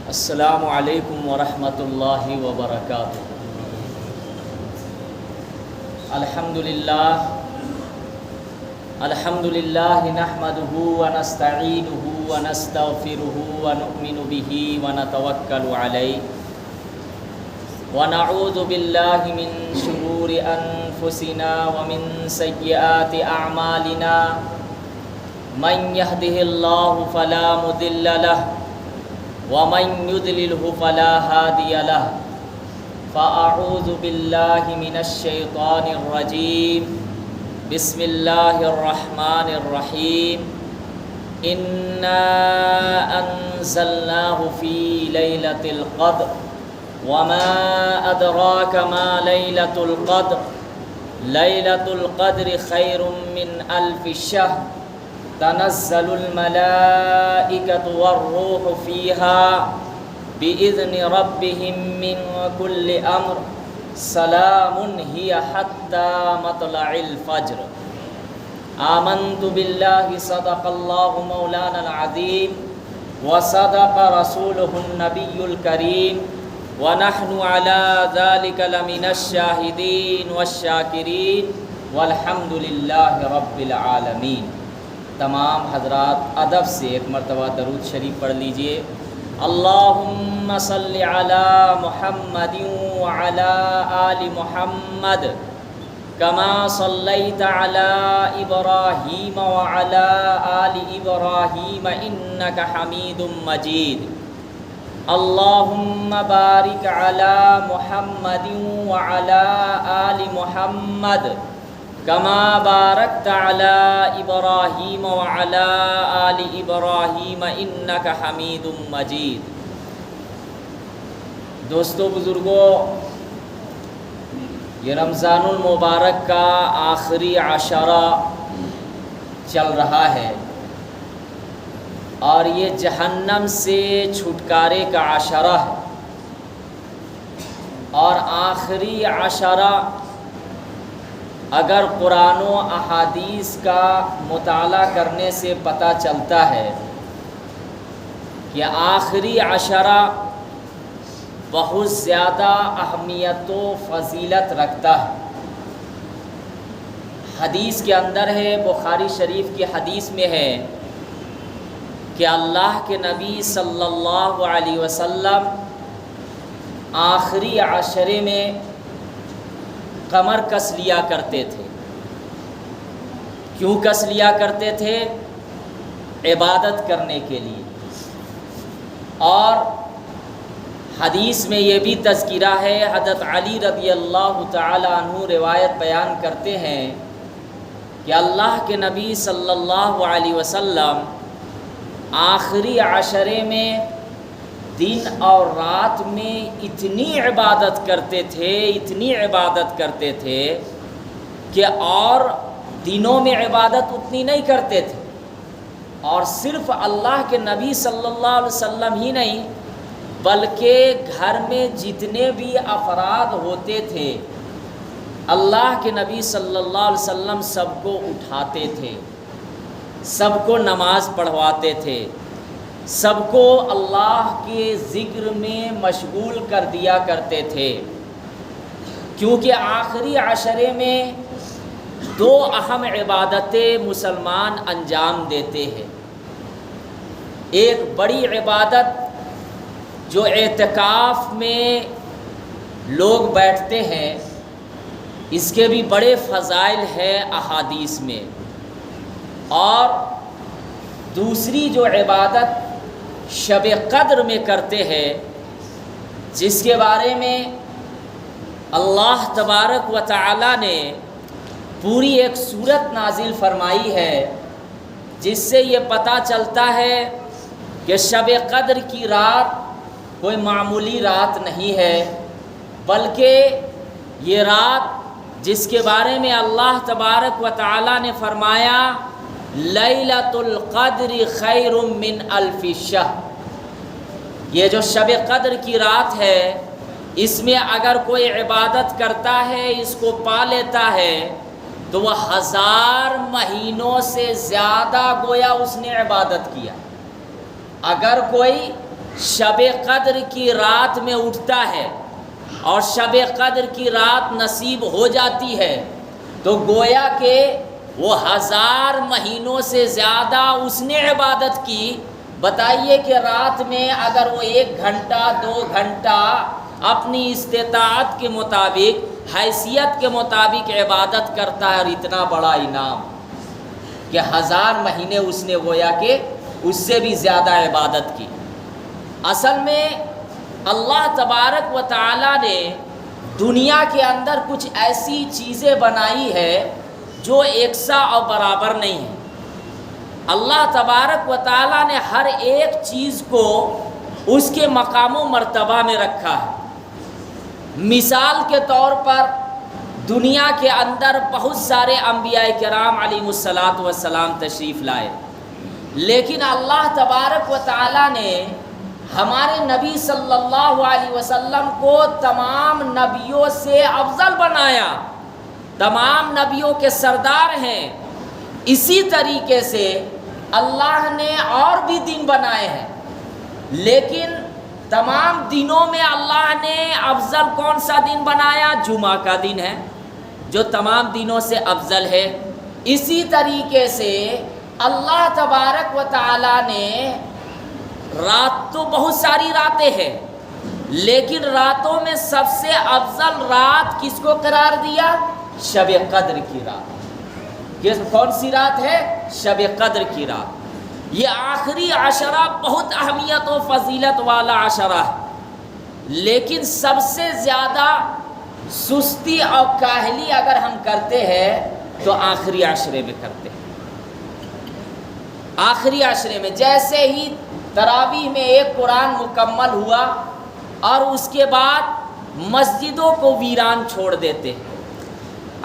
السلام علیکم ورحمۃ اللہ وبرکاتہ۔ الحمد للہ نحمدہ ونستعینہ ونستغفرہ ونؤمن بہ ونتوکل علیہ ونعوذ باللہ من شرور انفسنا ومن سیئات اعمالنا من یہدہ اللہ فلا مضل لہ ومن يضلله فلا هادي له فأعوذ بالله من الشيطان الرجيم بسم الله الرحمن الرحيم إنا أنزلناه في ليلة القدر وما أدراك ما ليلة القدر ليلة القدر خير من ألف شهر تنزل الملائكة والروح فيها بإذن ربهم من كل أمر سلام هي حتى مطلع الفجر آمنت بالله صدق الله مولانا العظيم وصدق رسوله النبي الكريم ونحن على ذلك لمن الشاهدين والشاكرين والحمد لله رب العالمين۔ تمام حضرات ادب سے ایک مرتبہ درود شریف پڑھ لیجئے۔ اللہم صلی علی محمد وعلی آل محمد کما صلیت علی ابراہیم وعلی آل ابراہیم انک حمید مجید۔ اللہم بارک علی محمد وعلی آل محمد کما بارکت علی ابراہیم وعلی آل ابراہیم انک حمید مجید۔ دوستو بزرگوں، یہ رمضان المبارک کا آخری عشرہ چل رہا ہے اور یہ جہنم سے چھٹکارے کا عشرہ ہے، اور آخری عشرہ اگر قرآن و احادیث کا مطالعہ کرنے سے پتہ چلتا ہے کہ آخری عشرہ بہت زیادہ اہمیت و فضیلت رکھتا ہے۔ حدیث کے اندر ہے، بخاری شریف کی حدیث میں ہے کہ اللہ کے نبی صلی اللہ علیہ وسلم آخری عشرے میں کمر کس لیا کرتے تھے۔ کیوں کس لیا کرتے تھے؟ عبادت کرنے کے لیے۔ اور حدیث میں یہ بھی تذکرہ ہے، حضرت علی رضی اللہ تعالی عنہ روایت بیان کرتے ہیں کہ اللہ کے نبی صلی اللہ علیہ وسلم آخری عشرے میں دن اور رات میں اتنی عبادت کرتے تھے کہ اور دنوں میں عبادت اتنی نہیں کرتے تھے، اور صرف اللہ کے نبی صلی اللہ علیہ وسلم ہی نہیں بلکہ گھر میں جتنے بھی افراد ہوتے تھے اللہ کے نبی صلی اللہ علیہ وسلم سب کو اٹھاتے تھے، سب کو نماز پڑھواتے تھے، سب کو اللہ کے ذکر میں مشغول کر دیا کرتے تھے، کیونکہ آخری عشرے میں دو اہم عبادتیں مسلمان انجام دیتے ہیں۔ ایک بڑی عبادت جو اعتکاف میں لوگ بیٹھتے ہیں، اس کے بھی بڑے فضائل ہیں احادیث میں، اور دوسری جو عبادت شب قدر میں کرتے ہیں، جس کے بارے میں اللہ تبارک و تعالی نے پوری ایک سورت نازل فرمائی ہے، جس سے یہ پتہ چلتا ہے کہ شب قدر کی رات کوئی معمولی رات نہیں ہے، بلکہ یہ رات جس کے بارے میں اللہ تبارک و تعالی نے فرمایا لیلۃ القدر خیر من الف شہر، یہ جو شب قدر کی رات ہے اس میں اگر کوئی عبادت کرتا ہے، اس کو پا لیتا ہے تو وہ 1000 مہینوں سے زیادہ گویا اس نے عبادت کیا۔ اگر کوئی شب قدر کی رات میں اٹھتا ہے اور شب قدر کی رات نصیب ہو جاتی ہے تو گویا کہ وہ 1000 مہینوں سے زیادہ اس نے عبادت کی۔ بتائیے کہ رات میں اگر وہ 1 گھنٹہ 2 گھنٹہ اپنی استطاعت کے مطابق، حیثیت کے مطابق عبادت کرتا ہے، اور اتنا بڑا انعام کہ 1000 مہینے اس نے گویا کہ اس سے بھی زیادہ عبادت کی۔ اصل میں اللہ تبارک و تعالیٰ نے دنیا کے اندر کچھ ایسی چیزیں بنائی ہے جو یکساں اور برابر نہیں ہے۔ اللہ تبارک و تعالیٰ نے ہر ایک چیز کو اس کے مقام و مرتبہ میں رکھا ہے۔ مثال کے طور پر دنیا کے اندر بہت سارے انبیاء کرام علیہم السلام تشریف لائے، لیکن اللہ تبارک و تعالیٰ نے ہمارے نبی صلی اللہ علیہ وسلم کو تمام نبیوں سے افضل بنایا، تمام نبیوں کے سردار ہیں۔ اسی طریقے سے اللہ نے اور بھی دن بنائے ہیں، لیکن تمام دنوں میں اللہ نے افضل کون سا دن بنایا؟ جمعہ کا دن ہے جو تمام دنوں سے افضل ہے۔ اسی طریقے سے اللہ تبارک و تعالیٰ نے رات تو بہت ساری راتیں ہیں، لیکن راتوں میں سب سے افضل رات کس کو قرار دیا؟ شب قدر کی رات۔ یہ کون سی رات ہے؟ شب قدر کی رات۔ یہ آخری عشرہ بہت اہمیت و فضیلت والا عشرہ ہے، لیکن سب سے زیادہ سستی اور کاہلی اگر ہم کرتے ہیں تو آخری عشرے میں کرتے ہیں۔ آخری عشرے میں جیسے ہی تراویح میں ایک قرآن مکمل ہوا اور اس کے بعد مسجدوں کو ویران چھوڑ دیتے ہیں۔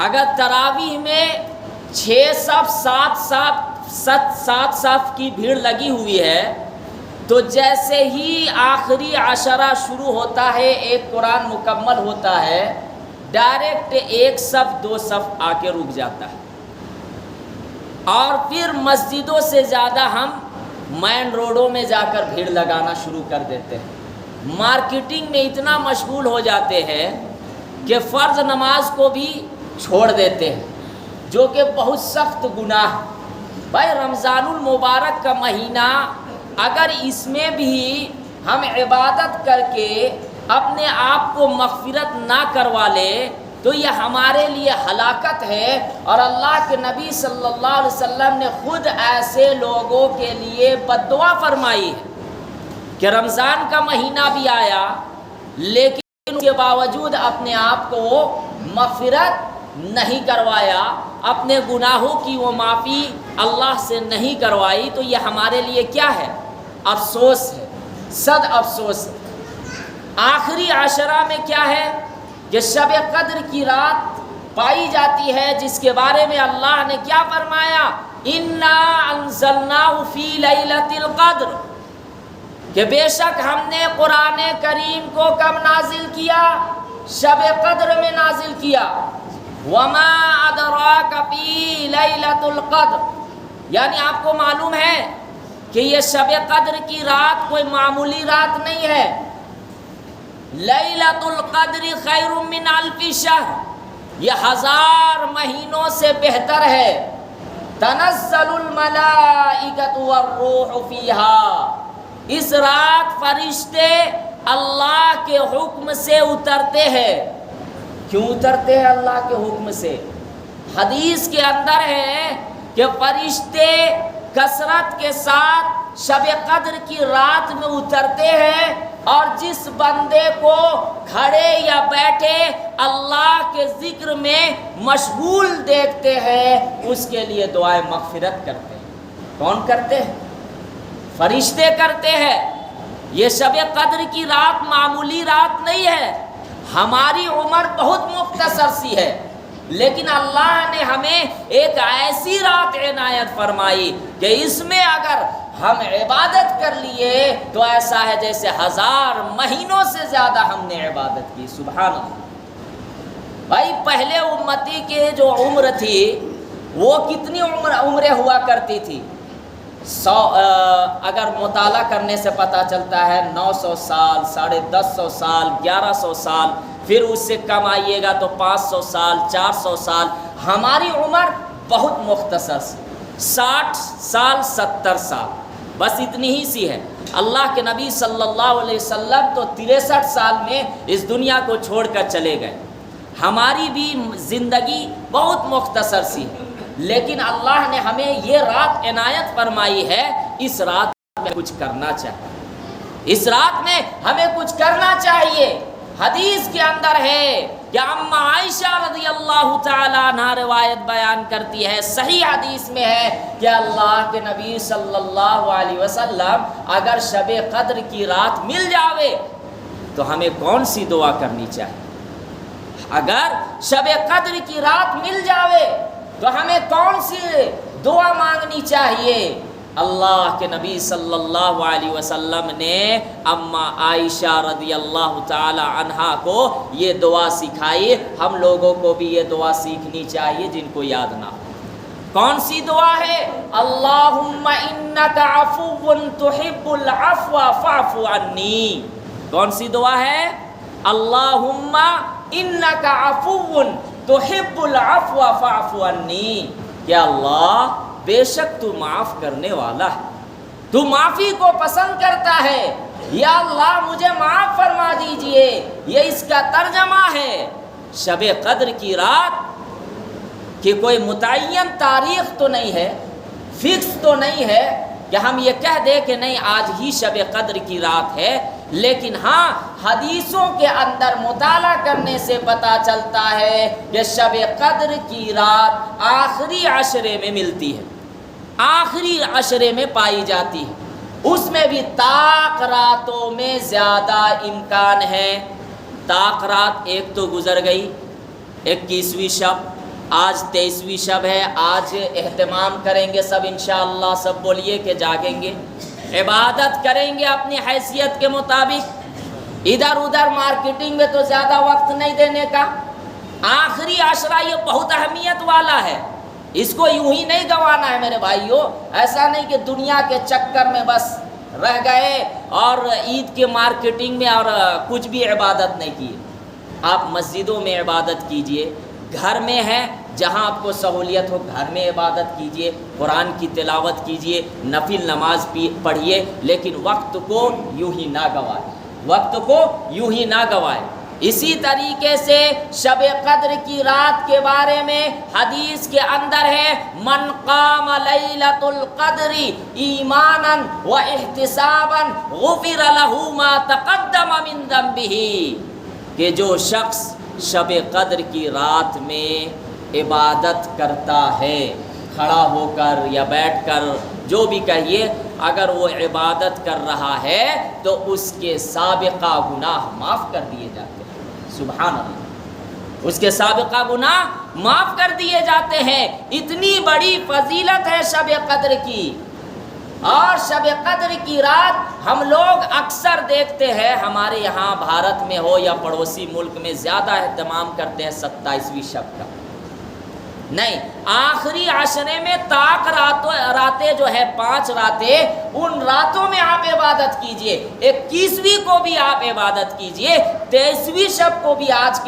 اگر تراویح میں 6 صف 7 صف کی بھیڑ لگی ہوئی ہے تو جیسے ہی آخری عشرہ شروع ہوتا ہے، ایک قرآن مکمل ہوتا ہے، ڈائریکٹ 1 صف 2 صف آ کے رک جاتا ہے، اور پھر مسجدوں سے زیادہ ہم مین روڈوں میں جا کر بھیڑ لگانا شروع کر دیتے ہیں۔ مارکیٹنگ میں اتنا مشغول ہو جاتے ہیں کہ فرض نماز کو بھی چھوڑ دیتے ہیں، جو کہ بہت سخت گناہ ہے۔ بھائی رمضان المبارک کا مہینہ اگر اس میں بھی ہم عبادت کر کے اپنے آپ کو مغفرت نہ کروا لے تو یہ ہمارے لیے ہلاکت ہے، اور اللہ کے نبی صلی اللہ علیہ وسلم نے خود ایسے لوگوں کے لیے بد دعا فرمائی ہے کہ رمضان کا مہینہ بھی آیا لیکن اس کے باوجود اپنے آپ کو مغفرت نہیں کروایا، اپنے گناہوں کی وہ معافی اللہ سے نہیں کروائی، تو یہ ہمارے لیے کیا ہے؟ افسوس ہے، صد افسوس ہے۔ آخری عشرہ میں کیا ہے کہ شب قدر کی رات پائی جاتی ہے، جس کے بارے میں اللہ نے کیا فرمایا؟ اِنَّا أَنزَلْنَاهُ فِي لَيْلَةِ الْقَدْرِ، کہ بے شک ہم نے قرآن کریم کو کب نازل کیا؟ شب قدر میں نازل کیا۔ وَمَا أَدْرَاكَ فِي لَيْلَةُ الْقَدْرِ، یعنی آپ کو معلوم ہے کہ یہ شب قدر کی رات کوئی معمولی رات نہیں ہے۔ لیلۃ القدر خیر من الف شہر، یہ 1000 مہینوں سے بہتر ہے۔ تنزل الملائکۃ والروح فیہا، اس رات فرشتے اللہ کے حکم سے اترتے ہیں۔ کیوں اترتے ہیں اللہ کے حکم سے؟ حدیث کے اندر ہے کہ فرشتے کثرت کے ساتھ شب قدر کی رات میں اترتے ہیں، اور جس بندے کو کھڑے یا بیٹھے اللہ کے ذکر میں مشغول دیکھتے ہیں اس کے لیے دعائیں مغفرت کرتے ہیں۔ کون کرتے ہیں؟ فرشتے کرتے ہیں۔ یہ شب قدر کی رات معمولی رات نہیں ہے۔ ہماری عمر بہت مختصر سی ہے، لیکن اللہ نے ہمیں ایک ایسی رات عنایت فرمائی کہ اس میں اگر ہم عبادت کر لیے تو ایسا ہے جیسے 1000 مہینوں سے زیادہ ہم نے عبادت کی. سبحان اللہ. بھائی پہلے امتی کے جو عمر تھی وہ کتنی عمریں ہوا کرتی تھی؟ 100 اگر مطالعہ کرنے سے پتہ چلتا ہے 900 سال، 1050 سال، 1100 سال، پھر اس سے کم آئیے گا تو 500 سال، 400 سال. ہماری عمر بہت مختصر 60 سال 70 سال بس اتنی ہی سی ہے. اللہ کے نبی صلی اللہ علیہ وسلم تو 63 سال میں اس دنیا کو چھوڑ کر چلے گئے. ہماری بھی زندگی بہت مختصر سی ہے، لیکن اللہ نے ہمیں یہ رات عنایت فرمائی ہے. اس رات میں کچھ کرنا چاہیے، اس رات میں ہمیں کچھ کرنا چاہیے. حدیث کے اندر ہے کہ اما عائشہ رضی اللہ تعالیٰ عنہ روایت بیان کرتی ہے، صحیح حدیث میں ہے کہ اللہ کے نبی صلی اللہ علیہ وسلم اگر شب قدر کی رات مل جاوے تو ہمیں کون سی دعا کرنی چاہیے؟ اگر شب قدر کی رات مل جاوے تو ہمیں کون سی دعا مانگنی چاہیے؟ اللہ کے نبی صلی اللہ علیہ وسلم نے اما عائشہ رضی اللہ تعالی عنہا کو یہ دعا سکھائی. ہم لوگوں کو بھی یہ دعا سیکھنی چاہیے جن کو یاد نہ ہو. کون سی دعا ہے؟ اللہم انک عفو تحب العفو فاعف عنی. کون سی دعا ہے؟ اللہم انک عفو تحب العفو فاعف عنی. کہ اللہ بے شک تو معاف کرنے والا ہے، تو معافی کو پسند کرتا ہے، یا اللہ مجھے معاف فرما دیجئے. یہ اس کا ترجمہ ہے. شب قدر کی رات کی کوئی متعین تاریخ تو نہیں ہے، فکس تو نہیں ہے کہ ہم یہ کہہ دیں کہ نہیں آج ہی شب قدر کی رات ہے. لیکن ہاں حدیثوں کے اندر مطالعہ کرنے سے پتہ چلتا ہے کہ شب قدر کی رات آخری عشرے میں ملتی ہے، آخری عشرے میں پائی جاتی ہے. اس میں بھی طاق راتوں میں زیادہ امکان ہے. طاق رات ایک تو گزر گئی، 21ویں شب، آج 23ویں شب ہے. آج اہتمام کریں گے سب انشاءاللہ. سب بولیے کہ جاگیں گے، عبادت کریں گے اپنی حیثیت کے مطابق. ادھر ادھر مارکیٹنگ میں تو زیادہ وقت نہیں دینے کا. آخری عشرہ یہ بہت اہمیت والا ہے، اس کو یوں ہی نہیں گنوانا ہے میرے بھائیوں. ایسا نہیں کہ دنیا کے چکر میں بس رہ گئے اور عید کے مارکیٹنگ میں اور کچھ بھی عبادت نہیں کی. آپ مسجدوں میں عبادت کیجئے، گھر میں ہے جہاں آپ کو سہولیت ہو گھر میں عبادت کیجئے، قرآن کی تلاوت کیجئے، نفل نماز پڑھیے، لیکن وقت کو یوں ہی نہ گوائے، وقت کو یوں ہی نہ گوائے. اسی طریقے سے شب قدر کی رات کے بارے میں حدیث کے اندر ہے من قام لیلۃ القدر ایمانا و احتسابا غفر له ما تقدم من ذنبه. کہ جو شخص شب قدر کی رات میں عبادت کرتا ہے، کھڑا ہو کر یا بیٹھ کر جو بھی کہیے، اگر وہ عبادت کر رہا ہے تو اس کے سابقہ گناہ معاف کر دیے جاتے ہیں. سبحان اللہ، اس کے سابقہ گناہ معاف کر دیے جاتے ہیں. اتنی بڑی فضیلت ہے شب قدر کی. اور شب قدر کی رات ہم لوگ اکثر دیکھتے ہیں ہمارے یہاں بھارت میں ہو یا پڑوسی ملک میں زیادہ اہتمام کرتے ہیں 27ویں شب کا. نہیں، آخری عشرے میں طاق راتیں جو ہے 5 راتیں، ان راتوں میں آپ عبادت کیجئے. 21ویں کو بھی آپ عبادت کیجئے، 23ویں شب کو بھی آج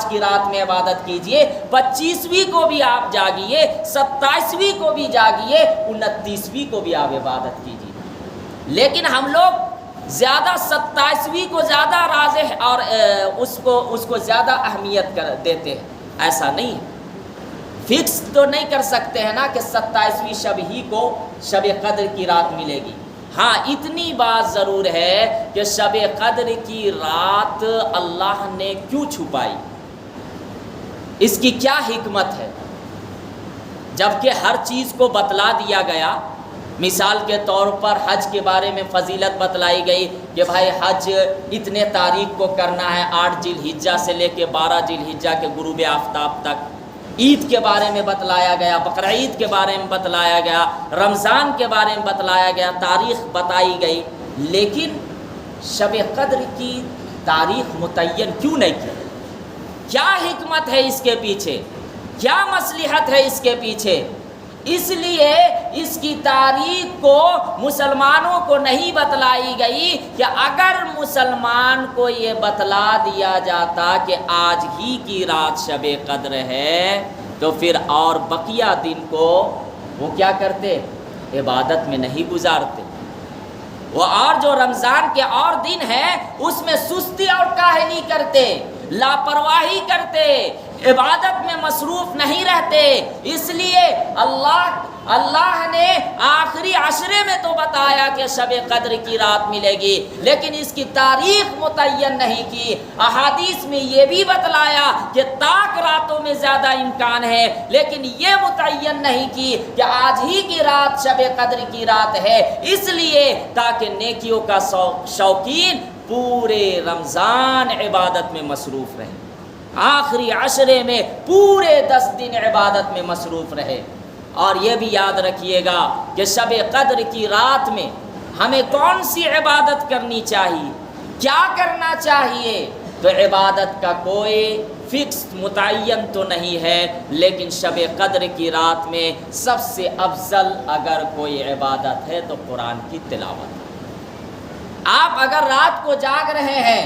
کی رات میں عبادت کیجئے، 25ویں کو بھی آپ جاگیے، 27ویں کو بھی جاگیے، 29ویں کو بھی آپ عبادت کیجئے. لیکن ہم لوگ زیادہ 27ویں کو زیادہ راجح اور اس کو زیادہ اہمیت دیتے ہیں. ایسا نہیں ہے، فکس تو نہیں کر سکتے ہیں نا کہ 27ویں شب ہی کو شب قدر کی رات ملے گی. ہاں اتنی بات ضرور ہے کہ شب قدر کی رات اللہ نے کیوں چھپائی، اس کی کیا حکمت ہے؟ جبکہ ہر چیز کو بتلا دیا گیا. مثال کے طور پر حج کے بارے میں فضیلت بتلائی گئی کہ بھائی حج اتنے تاریخ کو کرنا ہے، 8 ذی الحجہ سے لے کے 12 ذی الحجہ کے غروب آفتاب تک۔ عید کے بارے میں بتلایا گیا، بقرعید کے بارے میں بتلایا گیا، رمضان کے بارے میں بتلایا گیا، تاریخ بتائی گئی، لیکن شب قدر کی تاریخ متعین کیوں نہیں کی؟ کیا حکمت ہے اس کے پیچھے؟ کیا مصلحت ہے اس کے پیچھے؟ اس لیے اس کی تاریخ کو مسلمانوں کو نہیں بتلائی گئی کہ اگر مسلمان کو یہ بتلا دیا جاتا کہ آج ہی کی رات شب قدر ہے تو پھر اور بقیہ دن کو وہ کیا کرتے؟ عبادت میں نہیں گزارتے۔ وہ اور جو رمضان کے اور دن ہیں اس میں سستی اور کاہلی کرتے، لاپرواہی کرتے، عبادت میں مصروف نہیں رہتے۔ اس لیے اللہ نے آخری عشرے میں تو بتایا کہ شب قدر کی رات ملے گی، لیکن اس کی تاریخ متعین نہیں کی۔ احادیث میں یہ بھی بتلایا کہ طاق راتوں میں زیادہ امکان ہے، لیکن یہ متعین نہیں کی کہ آج ہی کی رات شب قدر کی رات ہے، اس لیے تاکہ نیکیوں کا شوقین پورے رمضان عبادت میں مصروف رہے، آخری عشرے میں پورے 10 دن عبادت میں مصروف رہے۔ اور یہ بھی یاد رکھیے گا کہ شب قدر کی رات میں ہمیں کون سی عبادت کرنی چاہیے، کیا کرنا چاہیے؟ تو عبادت کا کوئی فکس متعین تو نہیں ہے، لیکن شب قدر کی رات میں سب سے افضل اگر کوئی عبادت ہے تو قرآن کی تلاوت۔ آپ اگر رات کو جاگ رہے ہیں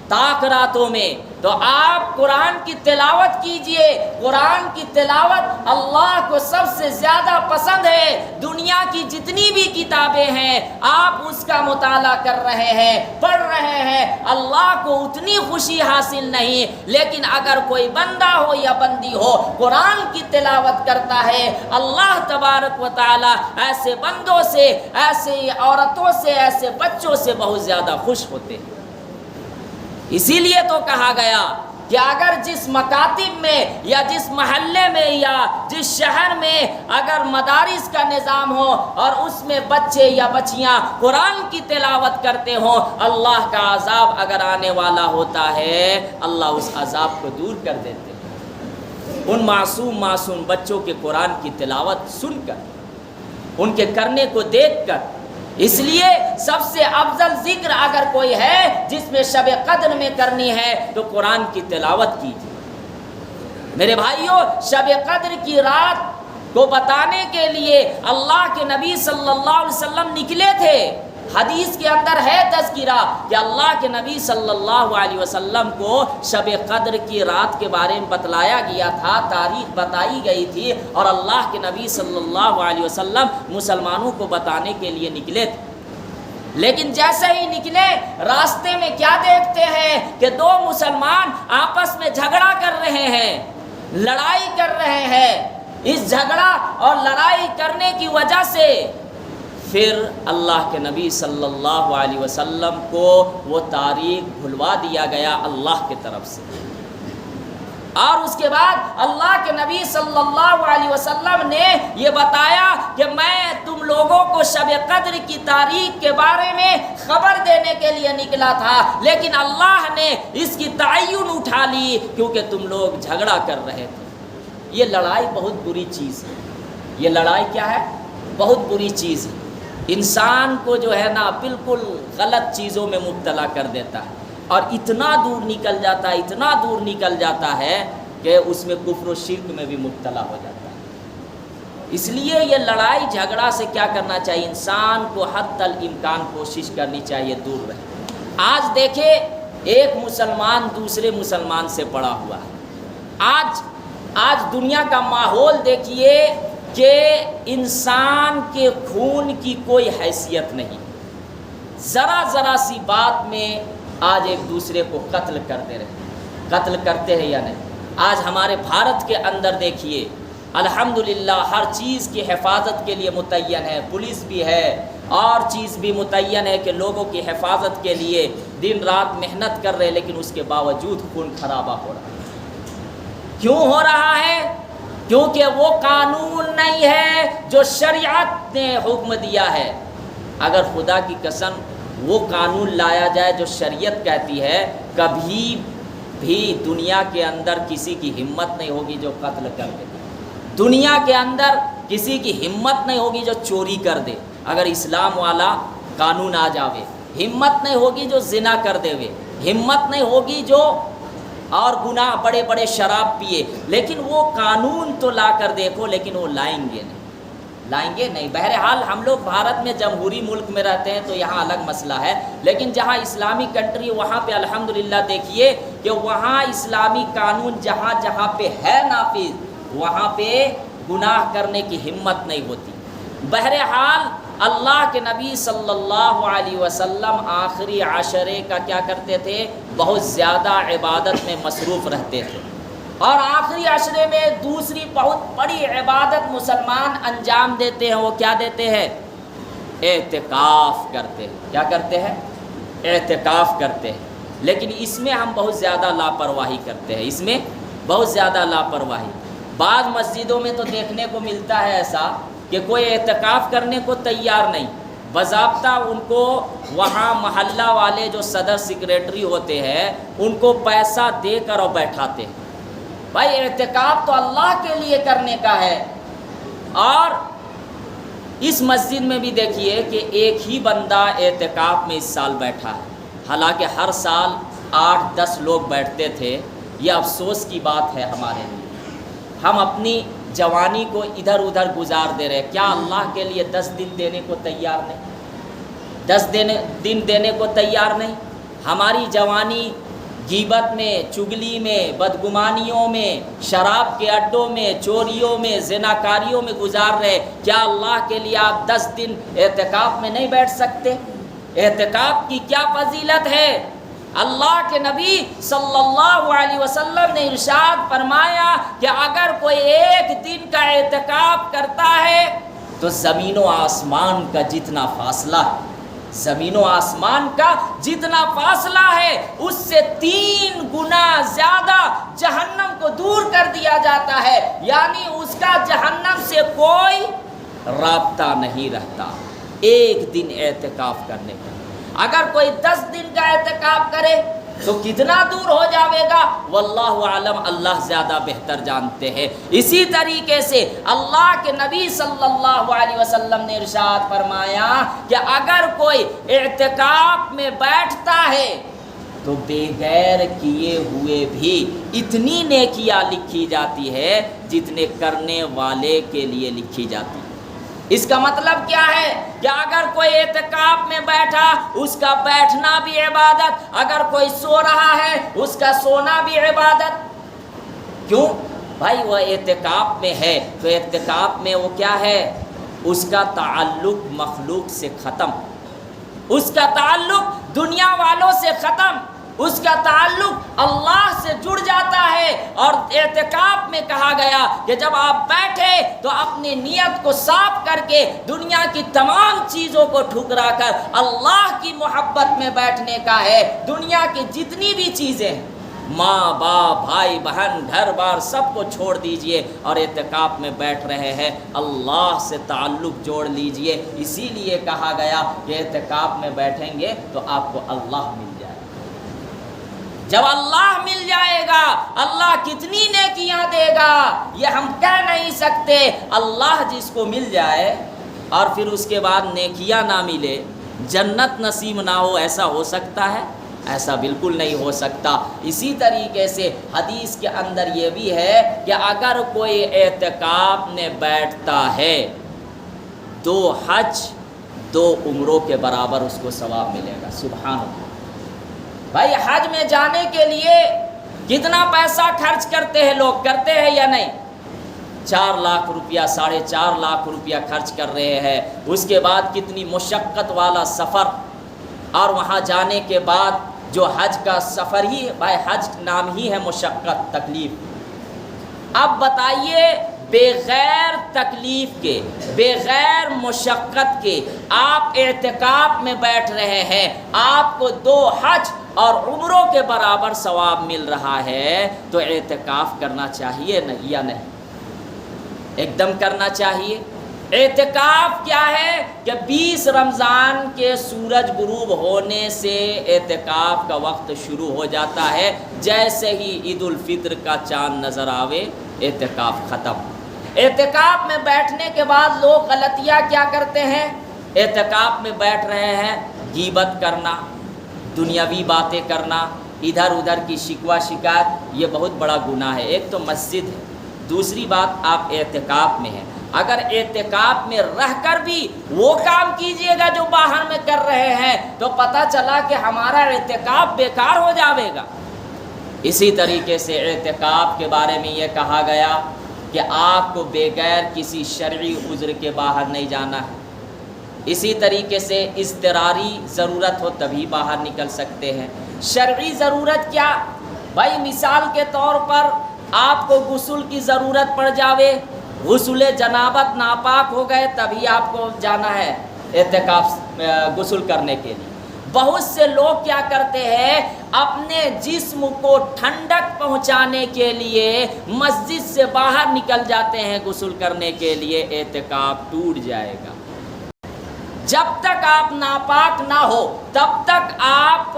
طاق راتوں میں تو آپ قرآن کی تلاوت کیجئے۔ قرآن کی تلاوت اللہ کو سب سے زیادہ پسند ہے۔ دنیا کی جتنی بھی کتابیں ہیں آپ اس کا مطالعہ کر رہے ہیں، پڑھ رہے ہیں، اللہ کو اتنی خوشی حاصل نہیں، لیکن اگر کوئی بندہ ہو یا بندی ہو قرآن کی تلاوت کرتا ہے، اللہ تبارک و تعالی ایسے بندوں سے، ایسے عورتوں سے، ایسے بچوں سے بہت زیادہ خوش ہوتے ہیں۔ اسی لیے تو کہا گیا کہ اگر جس مکاتب میں یا جس محلے میں یا جس شہر میں اگر مدارس کا نظام ہو اور اس میں بچے یا بچیاں قرآن کی تلاوت کرتے ہوں، اللہ کا عذاب اگر آنے والا ہوتا ہے اللہ اس عذاب کو دور کر دیتے ہیں۔ ان معصوم بچوں کے قرآن کی تلاوت سن کر، ان کے کرنے کو دیکھ کر، اس لیے سب سے افضل ذکر اگر کوئی ہے جس میں شب قدر میں کرنی ہے تو قرآن کی تلاوت کیجیے۔ میرے بھائیوں، شب قدر کی رات کو بتانے کے لیے اللہ کے نبی صلی اللہ علیہ وسلم نکلے تھے۔ حدیث کے اندر ہے تذکرہ کہ اللہ کے نبی صلی اللہ علیہ وسلم کو شب قدر کی رات کے بارے میں بتلایا گیا تھا، تاریخ بتائی گئی تھی، اور اللہ کے نبی صلی اللہ علیہ وسلم مسلمانوں کو بتانے کے لیے نکلے تھے۔ لیکن جیسے ہی نکلے راستے میں کیا دیکھتے ہیں کہ 2 مسلمان آپس میں جھگڑا کر رہے ہیں، لڑائی کر رہے ہیں۔ اس جھگڑا اور لڑائی کرنے کی وجہ سے پھر اللہ کے نبی صلی اللہ علیہ وسلم کو وہ تاریخ بھلوا دیا گیا اللہ کی طرف سے، اور اس کے بعد اللہ کے نبی صلی اللہ علیہ وسلم نے یہ بتایا کہ میں تم لوگوں کو شب قدر کی تاریخ کے بارے میں خبر دینے کے لیے نکلا تھا، لیکن اللہ نے اس کی تعین اٹھا لی کیونکہ تم لوگ جھگڑا کر رہے تھے۔ یہ لڑائی بہت بری چیز ہے، یہ لڑائی کیا ہے؟ بہت بری چیز ہے، انسان کو جو ہے نا بالکل غلط چیزوں میں مبتلا کر دیتا ہے، اور اتنا دور نکل جاتا ہے، اتنا دور نکل جاتا ہے کہ اس میں کفر و شرک میں بھی مبتلا ہو جاتا ہے۔ اس لیے یہ لڑائی جھگڑا سے کیا کرنا چاہیے؟ انسان کو حد الامکان کوشش کرنی چاہیے دور رہے۔ آج دیکھیں ایک مسلمان دوسرے مسلمان سے پڑا ہوا ہے۔ آج دنیا کا ماحول دیکھیے کہ انسان کے خون کی کوئی حیثیت نہیں، ذرا سی بات میں آج ایک دوسرے کو قتل کرتے ہیں یا نہیں؟ آج ہمارے بھارت کے اندر دیکھیے الحمدللہ ہر چیز کی حفاظت کے لیے متعین ہے، پولیس بھی ہے اور چیز بھی متعین ہے کہ لوگوں کی حفاظت کے لیے دن رات محنت کر رہے، لیکن اس کے باوجود خون خرابہ ہو رہا ہے۔ کیوں ہو رہا ہے؟ کیونکہ وہ قانون نہیں ہے جو شریعت نے حکم دیا ہے۔ اگر خدا کی قسم وہ قانون لایا جائے جو شریعت کہتی ہے، کبھی بھی دنیا کے اندر کسی کی ہمت نہیں ہوگی جو قتل کر دے، دنیا کے اندر کسی کی ہمت نہیں ہوگی جو چوری کر دے۔ اگر اسلام والا قانون آ جاوے، ہمت نہیں ہوگی جو زنا کر دے وے، ہمت نہیں ہوگی جو اور گناہ بڑے بڑے شراب پیے۔ لیکن وہ قانون تو لا کر دیکھو، لیکن وہ لائیں گے نہیں۔ بہرحال ہم لوگ بھارت میں جمہوری ملک میں رہتے ہیں تو یہاں الگ مسئلہ ہے، لیکن جہاں اسلامی کنٹری وہاں پہ الحمدللہ دیکھیے کہ وہاں اسلامی قانون جہاں جہاں پہ ہے نافذ، وہاں پہ گناہ کرنے کی ہمت نہیں ہوتی۔ بہرحال اللہ کے نبی صلی اللہ علیہ وسلم آخری عشرے کا کیا کرتے تھے؟ بہت زیادہ عبادت میں مصروف رہتے تھے، اور آخری عشرے میں دوسری بہت بڑی عبادت مسلمان انجام دیتے ہیں۔ وہ کیا دیتے ہیں؟ اعتکاف کرتے ہیں۔ کیا کرتے ہیں؟ اعتکاف کرتے ہیں۔ لیکن اس میں ہم بہت زیادہ لاپرواہی کرتے ہیں، اس میں بہت زیادہ لاپرواہی۔ بعض مسجدوں میں تو دیکھنے کو ملتا ہے ایسا کہ کوئی اعتکاف کرنے کو تیار نہیں، باضابطہ ان کو وہاں محلہ والے جو صدر سیکریٹری ہوتے ہیں ان کو پیسہ دے کر اور بیٹھاتے ہیں۔ بھائی اعتکاف تو اللہ کے لیے کرنے کا ہے۔ اور اس مسجد میں بھی دیکھیے کہ ایک ہی بندہ اعتکاف میں اس سال بیٹھا ہے، حالانکہ ہر سال 8-10 لوگ بیٹھتے تھے۔ یہ افسوس کی بات ہے ہمارے لیے، ہم اپنی جوانی کو ادھر ادھر گزار دے رہے۔ کیا اللہ کے لیے 10 دن دینے کو تیار نہیں؟ 10 دن دینے کو تیار نہیں؟ ہماری جوانی غیبت میں، چگلی میں، بدگمانیوں میں، شراب کے اڈوں میں، چوریوں میں، زناکاریوں میں گزار رہے۔ کیا اللہ کے لیے آپ 10 دن اعتکاف میں نہیں بیٹھ سکتے؟ اعتکاف کی کیا فضیلت ہے؟ اللہ کے نبی صلی اللہ علیہ وسلم نے ارشاد فرمایا کہ اگر کوئی ایک دن کا اعتکاف کرتا ہے تو زمین و آسمان کا جتنا فاصلہ ہے، زمین و آسمان کا جتنا فاصلہ ہے اس سے 3 گنا زیادہ جہنم کو دور کر دیا جاتا ہے، یعنی اس کا جہنم سے کوئی رابطہ نہیں رہتا ایک دن اعتکاف کرنے کا۔ اگر کوئی 10 دن کا اعتکاف کرے تو کتنا دور ہو جاوے گا، واللہ اعلم، اللہ زیادہ بہتر جانتے ہیں۔ اسی طریقے سے اللہ کے نبی صلی اللہ علیہ وسلم نے ارشاد فرمایا کہ اگر کوئی اعتکاف میں بیٹھتا ہے تو بغیر کیے ہوئے بھی اتنی نیکیاں لکھی جاتی ہے جتنے کرنے والے کے لیے لکھی جاتی ہے۔ اس کا مطلب کیا ہے کہ اگر کوئی اعتکاف میں بیٹھا اس کا بیٹھنا بھی عبادت، اگر کوئی سو رہا ہے اس کا سونا بھی عبادت۔ کیوں؟ بھائی وہ اعتکاف میں ہے تو اعتکاف میں وہ کیا ہے؟ اس کا تعلق مخلوق سے ختم، اس کا تعلق دنیا والوں سے ختم، اس کا تعلق اللہ سے جڑ جاتا ہے۔ اور اعتکاف میں کہا گیا کہ جب آپ بیٹھے تو اپنی نیت کو صاف کر کے دنیا کی تمام چیزوں کو ٹھکرا کر اللہ کی محبت میں بیٹھنے کا ہے۔ دنیا کی جتنی بھی چیزیں، ماں باپ، بھائی بہن، گھر بار، سب کو چھوڑ دیجئے اور اعتکاف میں بیٹھ رہے ہیں، اللہ سے تعلق جوڑ لیجئے۔ اسی لیے کہا گیا کہ اعتکاف میں بیٹھیں گے تو آپ کو اللہ مل جائے۔ جب اللہ مل جائے گا اللہ کتنی نیکیاں دے گا یہ ہم کہہ نہیں سکتے۔ اللہ جس کو مل جائے اور پھر اس کے بعد نیکیاں نہ ملے، جنت نصیب نہ ہو، ایسا ہو سکتا ہے؟ ایسا بالکل نہیں ہو سکتا۔ اسی طریقے سے حدیث کے اندر یہ بھی ہے کہ اگر کوئی اعتکاف میں بیٹھتا ہے 2 حج 2 عمروں کے برابر اس کو ثواب ملے گا۔ سبحان اللہ۔ بھائی حج میں جانے کے لیے کتنا پیسہ خرچ کرتے ہیں لوگ، کرتے ہیں یا نہیں؟ 4 لاکھ روپیہ، 4.5 لاکھ روپیہ خرچ کر رہے ہیں۔ اس کے بعد کتنی مشقت والا سفر، اور وہاں جانے کے بعد جو حج کا سفر ہی، بھائی حج نام ہی ہے مشقت، تکلیف۔ اب بتائیے بغیر تکلیف کے، بغیر مشقت کے آپ اعتکاف میں بیٹھ رہے ہیں، آپ کو 2 حج اور عمروں کے برابر ثواب مل رہا ہے، تو اعتکاف کرنا چاہیے یا نہیں؟ ایک دم کرنا چاہیے۔ اعتکاف کیا ہے کہ 20 رمضان کے سورج غروب ہونے سے اعتکاف کا وقت شروع ہو جاتا ہے، جیسے ہی عید الفطر کا چاند نظر آوے اعتکاف ختم۔ اعتکاف میں بیٹھنے کے بعد لوگ غلطیاں کیا کرتے ہیں؟ اعتکاف میں بیٹھ رہے ہیں، غیبت کرنا، دنیاوی باتیں کرنا، ادھر ادھر کی شکوہ شکایت، یہ بہت بڑا گناہ ہے۔ ایک تو مسجد ہے، دوسری بات آپ اعتکاف میں ہیں۔ اگر اعتکاف میں رہ کر بھی وہ کام کیجئے گا جو باہر میں کر رہے ہیں تو پتہ چلا کہ ہمارا اعتکاف بیکار ہو جاوے گا۔ اسی طریقے سے اعتکاف کے بارے میں یہ کہا گیا کہ آپ کو بغیر کسی شرعی عذر کے باہر نہیں جانا ہے۔ اسی طریقے سے اضطراری ضرورت ہو تبھی باہر نکل سکتے ہیں۔ شرعی ضرورت کیا؟ بھائی مثال کے طور پر آپ کو غسل کی ضرورت پڑ جاوے، غسل جنابت ناپاک ہو گئے، تبھی آپ کو جانا ہے اعتکاف غسل کرنے کے لیے۔ بہت سے لوگ کیا کرتے ہیں، اپنے جسم کو ٹھنڈک پہنچانے کے لیے مسجد سے باہر نکل جاتے ہیں غسل کرنے کے لیے، اعتکاف ٹوٹ جائے گا۔ جب تک آپ ناپاک نہ ہو تب تک آپ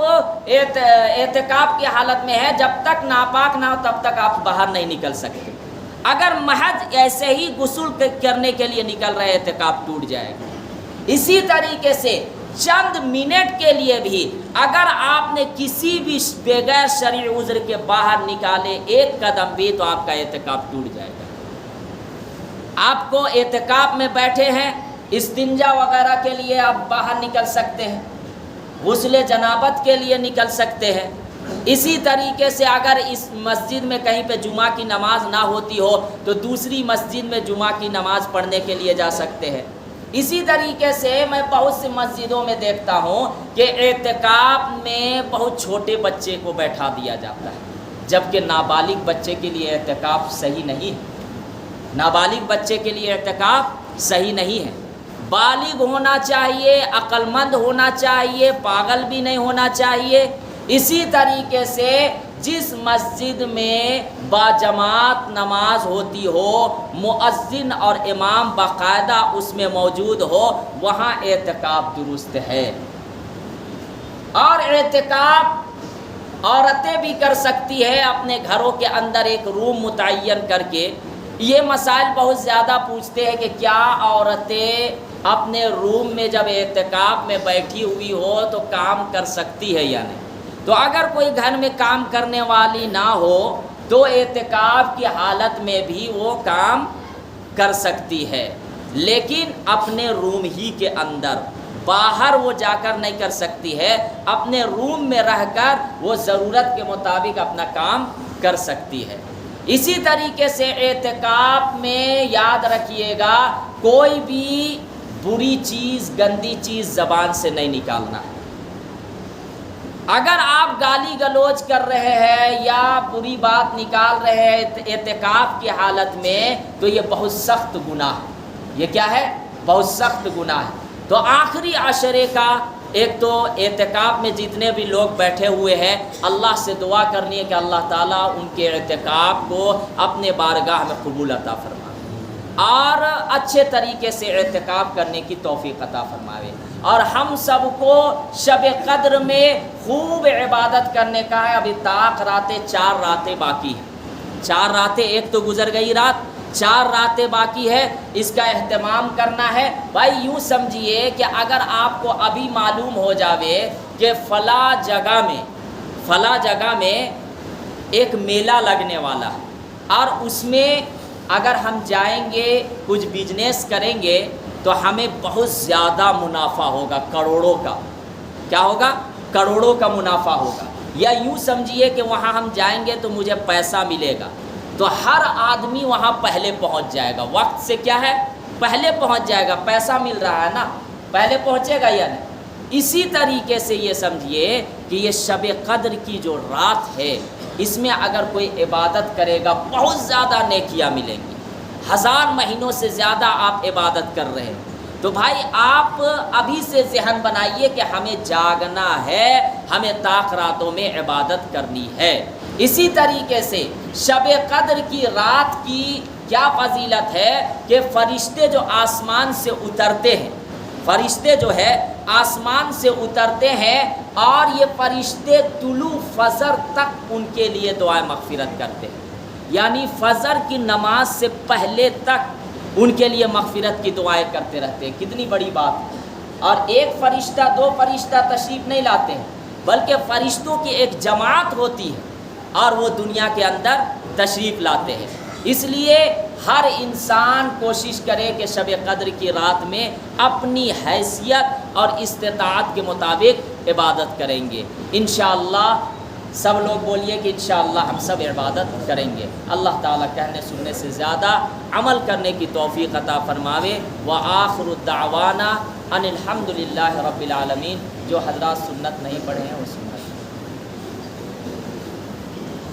اعتکاف کی حالت میں ہے، جب تک ناپاک نہ ہو تب تک آپ باہر نہیں نکل سکتے۔ اگر محض ایسے ہی غسل کرنے کے لیے نکل رہے اعتکاف ٹوٹ جائے گا۔ اسی طریقے سے چند منٹ کے لیے بھی اگر آپ نے کسی بھی بغیر شرعی عذر کے باہر نکالے ایک قدم بھی تو آپ کا اعتکاف ٹوٹ جائے گا۔ آپ کو اعتکاف میں بیٹھے ہیں، استنجا وغیرہ کے لیے آپ باہر نکل سکتے ہیں، غسل جنابت کے لیے نکل سکتے ہیں۔ اسی طریقے سے اگر اس مسجد میں کہیں پہ جمعہ کی نماز نہ ہوتی ہو تو دوسری مسجد میں جمعہ کی نماز پڑھنے کے لیے جا سکتے ہیں۔ اسی طریقے سے میں بہت سی مسجدوں میں دیکھتا ہوں کہ اعتکاف میں بہت چھوٹے بچے کو بیٹھا دیا جاتا ہے، جبکہ نابالغ بچے کے لیے اعتکاف صحیح نہیں ہے۔ نابالغ بچے کے لیے اعتکاف صحیح نہیں ہے۔ بالغ ہونا چاہیے، عقل مند ہونا چاہیے، پاگل بھی نہیں ہونا چاہیے۔ اسی طریقے سے جس مسجد میں باجماعت نماز ہوتی ہو، مؤذن اور امام باقاعدہ اس میں موجود ہو، وہاں اعتکاف درست ہے۔ اور اعتکاف عورتیں بھی کر سکتی ہے اپنے گھروں کے اندر ایک روم متعین کر کے۔ یہ مسائل بہت زیادہ پوچھتے ہیں کہ کیا عورتیں اپنے روم میں جب اعتکاف میں بیٹھی ہوئی ہو تو کام کر سکتی ہے یا نہیں؟ تو اگر کوئی گھر میں کام کرنے والی نہ ہو تو اعتکاف کی حالت میں بھی وہ کام کر سکتی ہے، لیکن اپنے روم ہی کے اندر، باہر وہ جا کر نہیں کر سکتی ہے۔ اپنے روم میں رہ کر وہ ضرورت کے مطابق اپنا کام کر سکتی ہے۔ اسی طریقے سے اعتکاف میں یاد رکھیے گا، کوئی بھی بری چیز، گندی چیز زبان سے نہیں نکالنا ہے۔ اگر آپ گالی گلوچ کر رہے ہیں یا بری بات نکال رہے ہیں اعتکاف کی حالت میں تو یہ بہت سخت گناہ ہے۔ یہ کیا ہے؟ بہت سخت گناہ ہے۔ تو آخری عشرے کا ایک تو اعتکاف میں جتنے بھی لوگ بیٹھے ہوئے ہیں، اللہ سے دعا کرنی ہے کہ اللہ تعالیٰ ان کے اعتکاف کو اپنے بارگاہ میں قبول عطا فرمائے اور اچھے طریقے سے اعتکاف کرنے کی توفیق عطا فرمائے۔ اور ہم سب کو شب قدر میں خوب عبادت کرنے کا ہے۔ ابھی طاق راتیں 4 راتیں باقی ہیں، 4 راتیں، ایک تو گزر گئی رات، 4 راتیں باقی ہے، اس کا اہتمام کرنا ہے۔ بھائی یوں سمجھیے کہ اگر آپ کو ابھی معلوم ہو جاوے کہ فلاں جگہ میں ایک میلہ لگنے والا ہے اور اس میں اگر ہم جائیں گے کچھ بزنس کریں گے تو ہمیں بہت زیادہ منافع ہوگا، کروڑوں کا۔ کیا ہوگا؟ کروڑوں کا منافع ہوگا۔ یا یوں سمجھیے کہ وہاں ہم جائیں گے تو مجھے پیسہ ملے گا، تو ہر آدمی وہاں پہلے پہنچ جائے گا، وقت سے کیا ہے؟ پہلے پہنچ جائے گا، پیسہ مل رہا ہے نا، پہلے پہنچے گا یا نہیں؟ اسی طریقے سے یہ سمجھیے کہ یہ شب قدر کی جو رات ہے، اس میں اگر کوئی عبادت کرے گا بہت زیادہ نیکیاں ملیں گی۔ 1000 مہینوں سے زیادہ آپ عبادت کر رہے ہیں، تو بھائی آپ ابھی سے ذہن بنائیے کہ ہمیں جاگنا ہے، ہمیں طاق راتوں میں عبادت کرنی ہے۔ اسی طریقے سے شب قدر کی رات کی کیا فضیلت ہے کہ فرشتے جو آسمان سے اترتے ہیں، فرشتے جو ہے آسمان سے اترتے ہیں اور یہ فرشتے طلوع فجر تک ان کے لیے دعائیں مغفرت کرتے ہیں، یعنی فجر کی نماز سے پہلے تک ان کے لیے مغفرت کی دعائیں کرتے رہتے ہیں۔ کتنی بڑی بات ہے۔ اور ایک فرشتہ دو فرشتہ تشریف نہیں لاتے ہیں، بلکہ فرشتوں کی ایک جماعت ہوتی ہے اور وہ دنیا کے اندر تشریف لاتے ہیں۔ اس لیے ہر انسان کوشش کرے کہ شب قدر کی رات میں اپنی حیثیت اور استطاعت کے مطابق عبادت کریں گے۔ انشاءاللہ سب لوگ بولیے کہ انشاءاللہ ہم سب عبادت کریں گے۔ اللہ تعالیٰ کہنے سننے سے زیادہ عمل کرنے کی توفیق عطا فرماوے۔ وآخر دعوانا ان الحمد للہ رب العالمین۔ جو حضرات سنت نہیں پڑھے ہیں وہ سنت